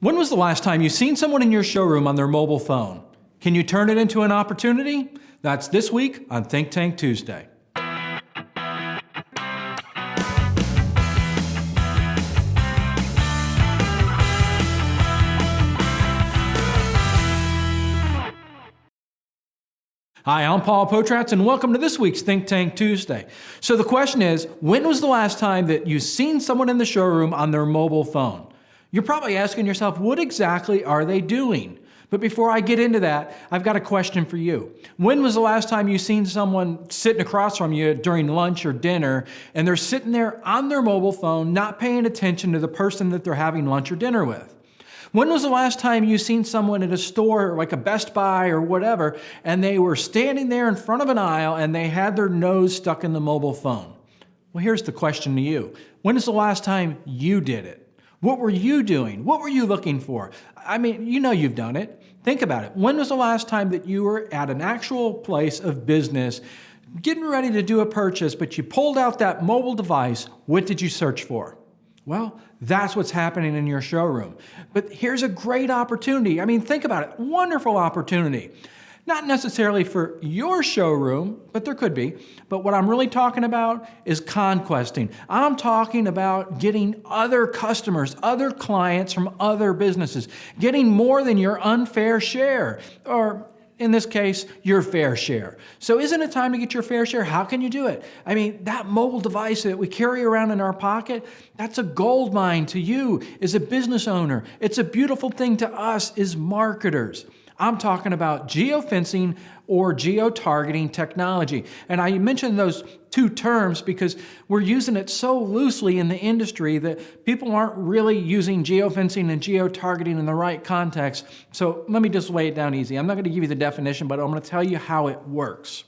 When was the last time you seen someone in your showroom on their mobile phone? Can you turn it into an opportunity? That's this week on Think Tank Tuesday. Hi, I'm Paul Potratz, and welcome to this week's Think Tank Tuesday. So the question is, when was the last time that you seen someone in the showroom on their mobile phone? You're probably asking yourself, what exactly are they doing? But before I get into that, I've got a question for you. When was the last time you seen someone sitting across from you during lunch or dinner, and they're sitting there on their mobile phone, not paying attention to the person that they're having lunch or dinner with? When was the last time you seen someone at a store like a Best Buy or whatever, and they were standing there in front of an aisle and they had their nose stuck in the mobile phone? Well, here's the question to you. When is the last time you did it? What were you doing? What were you looking for? I mean, you know you've done it. Think about it. When was the last time that you were at an actual place of business getting ready to do a purchase, but you pulled out that mobile device? What did you search for? Well, that's what's happening in your showroom. But here's a great opportunity. I mean, think about it. Wonderful opportunity. Not necessarily for your showroom, but there could be. But what I'm really talking about is conquesting. I'm talking about getting other customers, other clients from other businesses, getting more than your unfair share, or in this case, your fair share. So isn't it time to get your fair share? How can you do it? I mean, that mobile device that we carry around in our pocket, that's a gold mine to you as a business owner. It's a beautiful thing to us as marketers. I'm talking about geofencing or geo-targeting technology. And I mention those two terms because we're using it so loosely in the industry that people aren't really using geofencing and geo-targeting in the right context. So let me just lay it down easy. I'm not going to give you the definition, but I'm going to tell you how it works.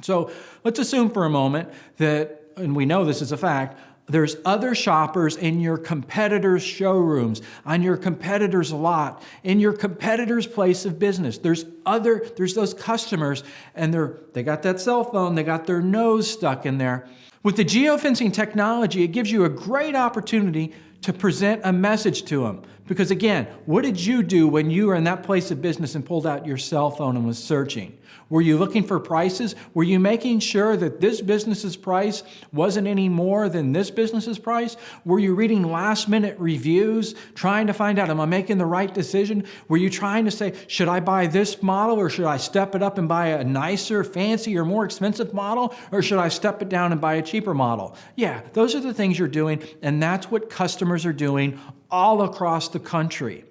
So let's assume for a moment that, and we know this is a fact, there's other shoppers in your competitors' showrooms, on your competitor's lot, in your competitor's place of business. There's those customers, and they got that cell phone, they got their nose stuck in there. With the geofencing technology, it gives you a great opportunity to present a message to them. Because again, what did you do when you were in that place of business and pulled out your cell phone and was searching? Were you looking for prices? Were you making sure that this business's price wasn't any more than this business's price? Were you reading last-minute reviews, trying to find out, am I making the right decision? Were you trying to say, should I buy this model, or should I step it up and buy a nicer, fancier, more expensive model, or should I step it down and buy a cheaper model? Yeah, those are the things you're doing, and that's what customers are doing all across the country.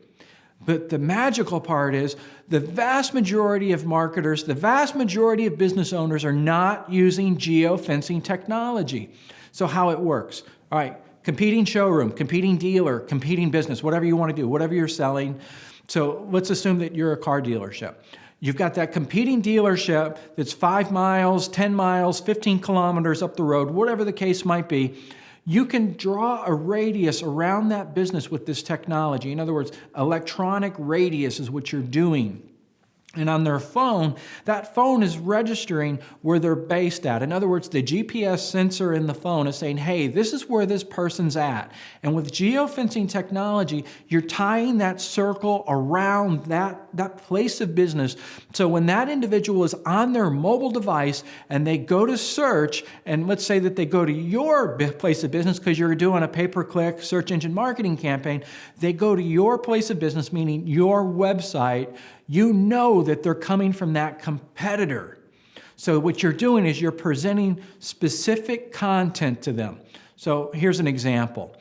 But the magical part is the vast majority of marketers, the vast majority of business owners are not using geofencing technology. So how it works. All right, competing showroom, competing dealer, competing business, whatever you want to do, whatever you're selling. So let's assume that you're a car dealership. You've got that competing dealership that's 5 miles, 10 miles, 15 kilometers up the road, whatever the case might be. You can draw a radius around that business with this technology. In other words, electronic radius is what you're doing. And on their phone, that phone is registering where they're based at. In other words, the GPS sensor in the phone is saying, hey, this is where this person's at. And with geofencing technology, you're tying that circle around that place of business. So when that individual is on their mobile device and they go to search, and let's say that they go to your place of business because you're doing a pay-per-click search engine marketing campaign, they go to your place of business, meaning your website, you know that they're coming from that competitor. So what you're doing is you're presenting specific content to them. So here's an example.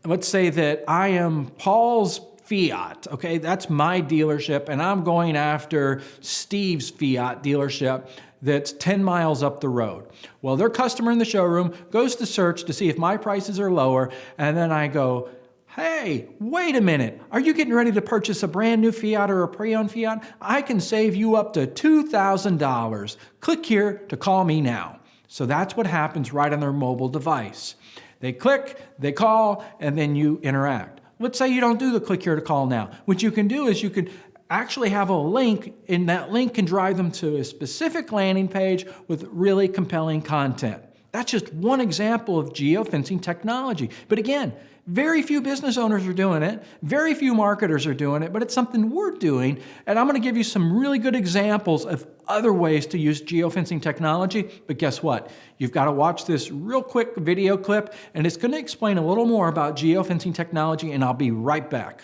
Let's say that I am Paul's Fiat, okay? That's my dealership, and I'm going after Steve's Fiat dealership that's 10 miles up the road. Well, their customer in the showroom goes to search to see if my prices are lower, and then I go, hey, wait a minute. Are you getting ready to purchase a brand new Fiat or a pre-owned Fiat? I can save you up to $2,000. Click here to call me now. So that's what happens right on their mobile device. They click, they call, and then you interact. Let's say you don't do the click here to call now. What you can do is you can actually have a link, and that link can drive them to a specific landing page with really compelling content. That's just one example of geofencing technology. But again, very few business owners are doing it. Very few marketers are doing it, but it's something we're doing. And I'm going to give you some really good examples of other ways to use geofencing technology. But guess what? You've got to watch this real quick video clip, and it's going to explain a little more about geofencing technology, and I'll be right back.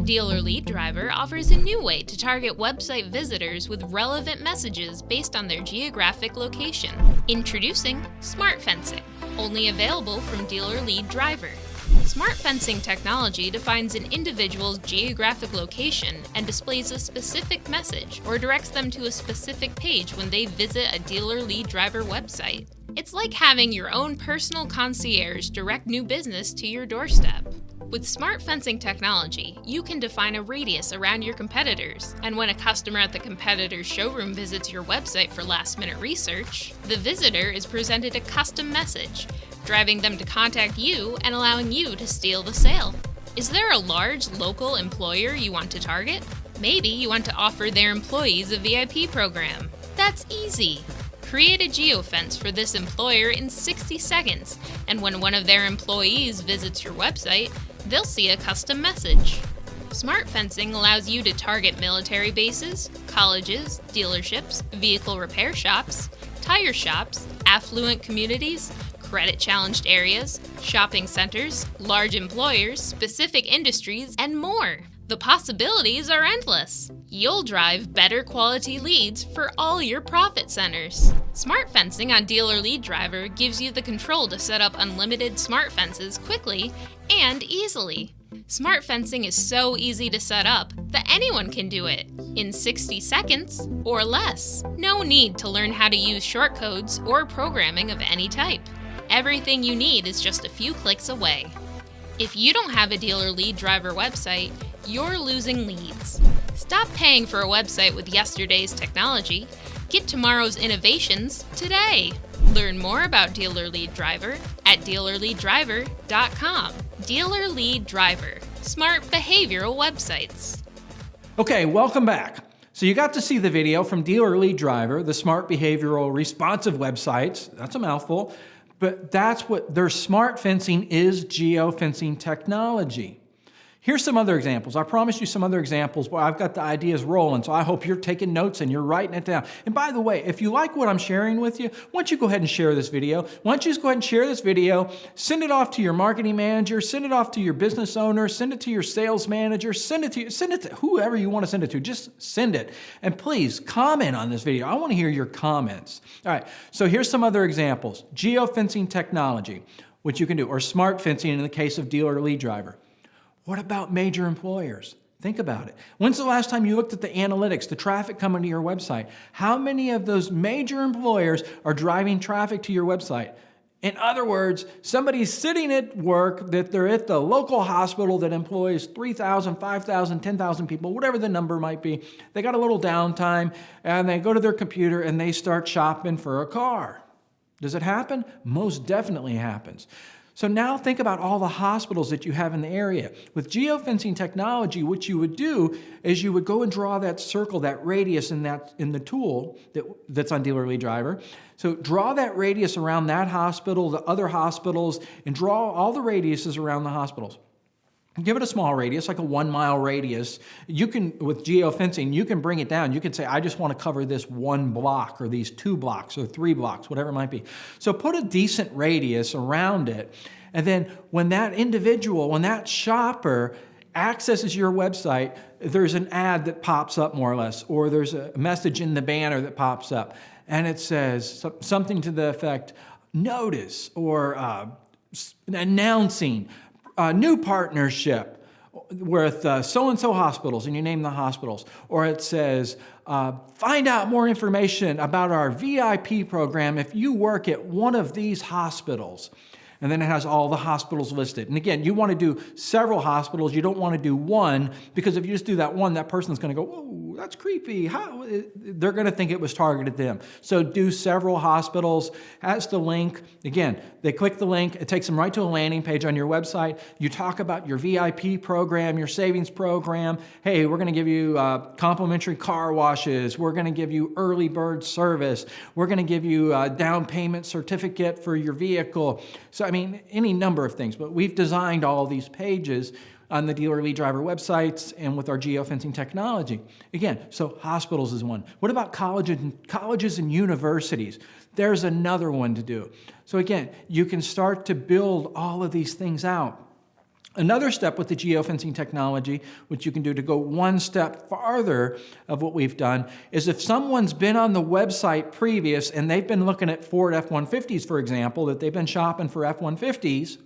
Dealer Lead Driver offers a new way to target website visitors with relevant messages based on their geographic location. Introducing Smart Fencing, only available from Dealer Lead Driver. Smart fencing technology defines an individual's geographic location and displays a specific message or directs them to a specific page when they visit a Dealer Lead Driver website. It's like having your own personal concierge direct new business to your doorstep. With smart fencing technology, you can define a radius around your competitors, and when a customer at the competitor's showroom visits your website for last-minute research, the visitor is presented a custom message, driving them to contact you and allowing you to steal the sale. Is there a large local employer you want to target? Maybe you want to offer their employees a VIP program. That's easy. Create a geofence for this employer in 60 seconds, and when one of their employees visits your website, they'll see a custom message. Smart fencing allows you to target military bases, colleges, dealerships, vehicle repair shops, tire shops, affluent communities, credit-challenged areas, shopping centers, large employers, specific industries, and more. The possibilities are endless. You'll drive better quality leads for all your profit centers. Smart fencing on Dealer Lead Driver gives you the control to set up unlimited smart fences quickly and easily. Smart fencing is so easy to set up that anyone can do it in 60 seconds or less. No need to learn how to use shortcodes or programming of any type. Everything you need is just a few clicks away. If you don't have a Dealer Lead Driver website, you're losing leads. Stop paying for a website with yesterday's technology. Get tomorrow's innovations today. Learn more about Dealer Lead Driver at dealerleaddriver.com. Dealer Lead Driver, smart behavioral websites. Okay, welcome back. So you got to see the video from Dealer Lead Driver, the smart behavioral responsive websites. That's a mouthful, but that's what their smart fencing is, geofencing technology. Here's some other examples. I promised you some other examples, but I've got the ideas rolling, so I hope you're taking notes and you're writing it down. And by the way, if you like what I'm sharing with you, why don't you go ahead and share this video? Why don't you just go ahead and share this video, send it off to your marketing manager, send it off to your business owner, send it to your sales manager, send it to whoever you want to send it to. Just send it. And please comment on this video. I want to hear your comments. All right, so here's some other examples. Geofencing technology, which you can do, or smart fencing in the case of Dealer Lead Driver. What about major employers? Think about it. When's the last time you looked at the analytics, the traffic coming to your website? How many of those major employers are driving traffic to your website? In other words, somebody's sitting at work, that they're at the local hospital that employs 3,000, 5,000, 10,000 people, whatever the number might be. They got a little downtime and they go to their computer and they start shopping for a car. Does it happen? Most definitely happens. So now think about all the hospitals that you have in the area. With geofencing technology, what you would do is you would go and draw that circle, that radius in the tool that's on Dealer Lead Driver. So draw that radius around that hospital, the other hospitals, and draw all the radiuses around the hospitals. Give it a small radius, like a 1 mile radius. You can, with geofencing, you can bring it down. You can say, I just want to cover this 1 block or these 2 blocks or 3 blocks, whatever it might be. So put a decent radius around it. And then when that individual, when that shopper accesses your website, there's an ad that pops up more or less, or there's a message in the banner that pops up. And it says something to the effect, notice, or announcing, new partnership with so-and-so hospitals, and you name the hospitals. Or it says, find out more information about our VIP program if you work at one of these hospitals. And then it has all the hospitals listed. And again, you want to do several hospitals. You don't want to do one, because if you just do that one, that person's going to go, whoa, that's creepy. How? They're going to think it was targeted to them. So do several hospitals. Has the link. Again, they click the link. It takes them right to a landing page on your website. You talk about your VIP program, your savings program. Hey, we're going to give you complimentary car washes. We're going to give you early bird service. We're going to give you a down payment certificate for your vehicle. So, I mean, any number of things. But we've designed all these pages on the Dealer Lead Driver websites and with our geofencing technology. Again, so hospitals is one. What about colleges and universities? There's another one to do. So again, you can start to build all of these things out. Another step with the geofencing technology, which you can do to go one step farther of what we've done, is if someone's been on the website previous and they've been looking at Ford F-150s, for example, that they've been shopping for F-150s,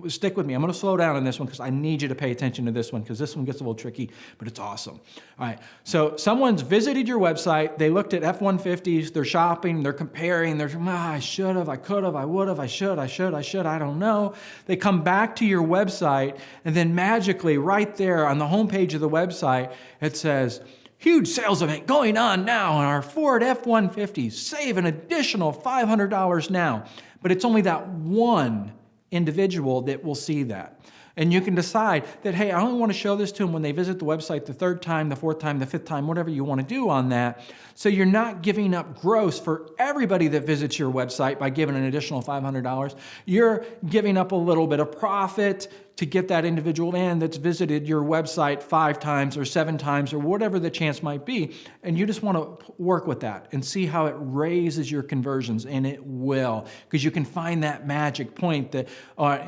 stick with me. I'm going to slow down on this one because I need you to pay attention to this one, because this one gets a little tricky, but it's awesome. All right. So someone's visited your website. They looked at F-150s. They're shopping. They're comparing. They're, I should have, I could have, I would have, I should, I don't know. They come back to your website, and then magically right there on the homepage of the website, it says, huge sales event going on now on our Ford F-150s. Save an additional $500 now. But it's only that one individual that will see that. And you can decide that, hey, I only want to show this to them when they visit the website the third time, the fourth time, the fifth time, whatever you want to do on that. So you're not giving up gross for everybody that visits your website by giving an additional $500. You're giving up a little bit of profit to get that individual in that's visited your website 5 times or 7 times or whatever the chance might be. And you just want to work with that and see how it raises your conversions, and it will, because you can find that magic point that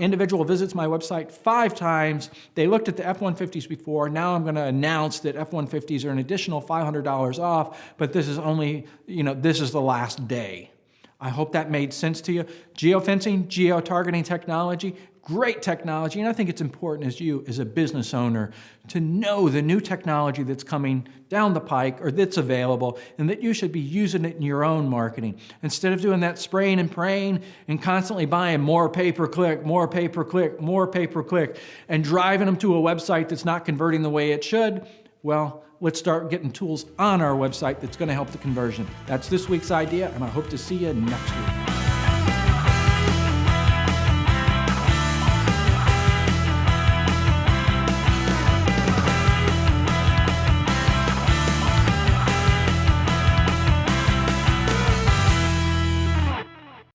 individual visits my website 5 times. They looked at the F-150s before. Now I'm going to announce that F-150s are an additional $500 off, but this is only, this is the last day. I hope that made sense to you. Geofencing, geo-targeting technology, great technology, and I think it's important as you, as a business owner, to know the new technology that's coming down the pike or that's available, and that you should be using it in your own marketing. Instead of doing that spraying and praying and constantly buying more pay-per-click, more pay-per-click, more pay-per-click, and driving them to a website that's not converting the way it should, well, let's start getting tools on our website that's going to help the conversion. That's this week's idea, and I hope to see you next week.